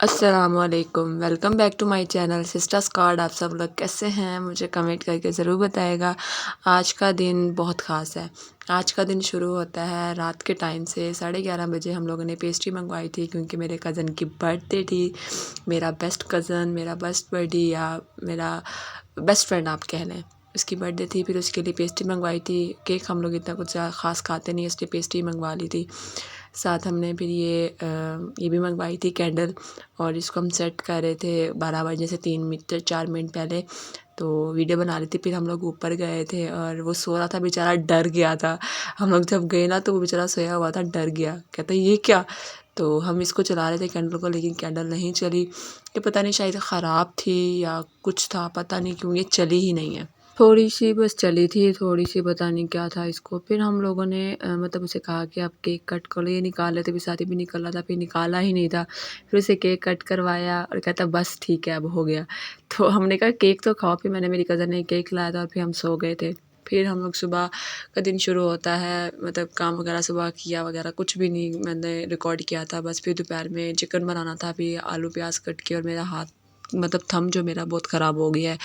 अस्सलामुअलैकुम, welcome back to my channel sisters card. आप सब लोग कैसे हैं मुझे कमेंट करके ज़रूर बताएगा। आज का दिन बहुत ख़ास है। आज का दिन शुरू होता है रात के टाइम से 11:30 बजे। हम लोगों ने पेस्ट्री मंगवाई थी क्योंकि मेरे कज़न की बर्थडे थी। मेरा बेस्ट कज़न, मेरा बेस्ट बडी या मेरा बेस्ट फ्रेंड आप कह लें, उसकी बर्थडे थी। फिर उसके लिए पेस्ट्री मंगवाई थी। केक हम लोग इतना कुछ ख़ास खाते नहीं, इसलिए पेस्ट्री मंगवा ली थी। साथ हमने फिर ये भी मंगवाई थी कैंडल, और इसको हम सेट कर रहे थे 12 बजे से 3 मिनट 4 मिनट पहले। तो वीडियो बना रही थी। फिर हम लोग ऊपर गए थे और वो सो रहा था बेचारा, डर गया था। हम लोग जब गए ना तो वो बेचारा सोया हुआ था, डर गया, कहता ये क्या। तो हम इसको चला रहे थे कैंडल को, लेकिन कैंडल नहीं चली। ये पता नहीं शायद ख़राब थी या कुछ था, पता नहीं क्यों ये चली ही नहीं है। थोड़ी सी बस चली थी, थोड़ी सी, पता नहीं क्या था इसको। फिर हम लोगों ने मतलब उसे कहा कि आप केक कट करो। ये निकाल लेते, फिर साथी भी निकल रहा था, फिर निकाला ही नहीं था। फिर उसे केक कट करवाया और कहता बस ठीक है अब हो गया। तो हमने कहा केक तो खाओ। फिर मैंने, मेरी कज़न ने केक लाया था और फिर हम सो गए थे। फिर हम लोग सुबह का दिन शुरू होता है, मतलब काम वगैरह सुबह किया वगैरह कुछ भी नहीं, मैंने रिकॉर्ड किया था बस। फिर दोपहर में चिकन बनाना था, फिर आलू प्याज कट के, और मेरा हाथ मतलब थंब जो मेरा बहुत ख़राब हो गया है,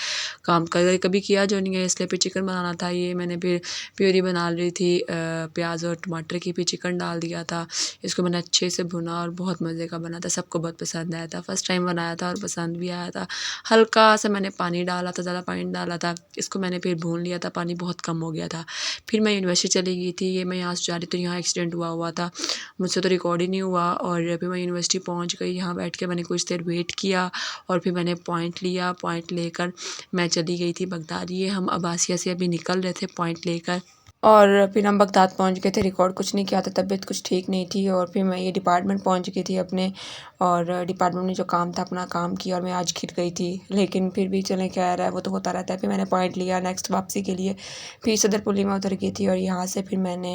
काम कर कभी किया जो नहीं है, इसलिए फिर चिकन बनाना था। ये मैंने फिर प्यूरी बना ली थी प्याज और टमाटर की, फिर चिकन डाल दिया था। इसको मैंने अच्छे से भुना और बहुत मज़े का बना था, सबको बहुत पसंद आया था। फर्स्ट टाइम बनाया था और पसंद भी आया था। हल्का सा मैंने पानी डाला था, ज़्यादा पानी डाला था। इसको मैंने फिर भून लिया था, पानी बहुत कम हो गया था। फिर मैं यूनिवर्सिटी चली गई थी। ये मैं यहाँ से जा रही थी, यहाँ एक्सीडेंट हुआ था, मुझसे तो रिकॉर्ड ही नहीं हुआ। और फिर मैं यूनिवर्सिटी पहुँच गई, यहाँ बैठ के मैंने कुछ देर वेट किया और फिर मैंने पॉइंट लिया। पॉइंट लेकर मैं चली गई थी बगदाद। ये हम अब्बासिया से अभी निकल रहे थे पॉइंट लेकर, और फिर हम बगदाद पहुंच गए थे। रिकॉर्ड कुछ नहीं किया था, तबीयत कुछ ठीक नहीं थी। और फिर मैं ये डिपार्टमेंट पहुंच गई थी अपने, और डिपार्टमेंट में जो काम था अपना काम किया, और मैं आज गिर गई थी, लेकिन फिर भी चले क्या रहा है, वो तो होता रहता है। फिर मैंने पॉइंट लिया नेक्स्ट वापसी के लिए। फिर सदरपुली में उतर गई थी, और यहाँ से फिर मैंने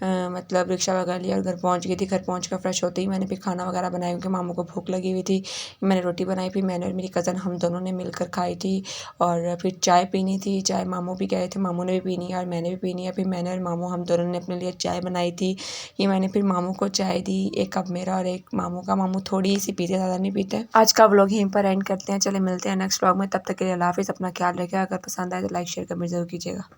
मतलब रिक्शा वगैरह लिया और घर पहुँच गई थी। घर पहुँच कर फ्रेश होते ही मैंने फिर खाना वगैरह बनाया, क्योंकि मामू को भूख लगी हुई थी। मैंने रोटी बनाई, फिर मैंने और मेरी कज़न हम दोनों ने मिलकर खाई थी। और फिर चाय पीनी थी, चाय मामू भी गए थे, मामू ने भी पीनी है और मैंने भी पीनी है। फिर मैंने और मामू हम दोनों ने अपने लिए चाय बनाई थी। ये मैंने फिर मामू को चाय दी, एक कप मेरा और एक मामू का। मामू थोड़ी सी पीते, ज़्यादा नहीं पीते। आज का व्लॉग यहीं पर एंड करते हैं, चले मिलते हैं नेक्स्ट व्लॉग में। तब तक के लिए अल्लाह हाफिज़, अपना ख्याल रखें। अगर पसंद आए तो लाइक शेयर कमेंट ज़रूर कीजिएगा।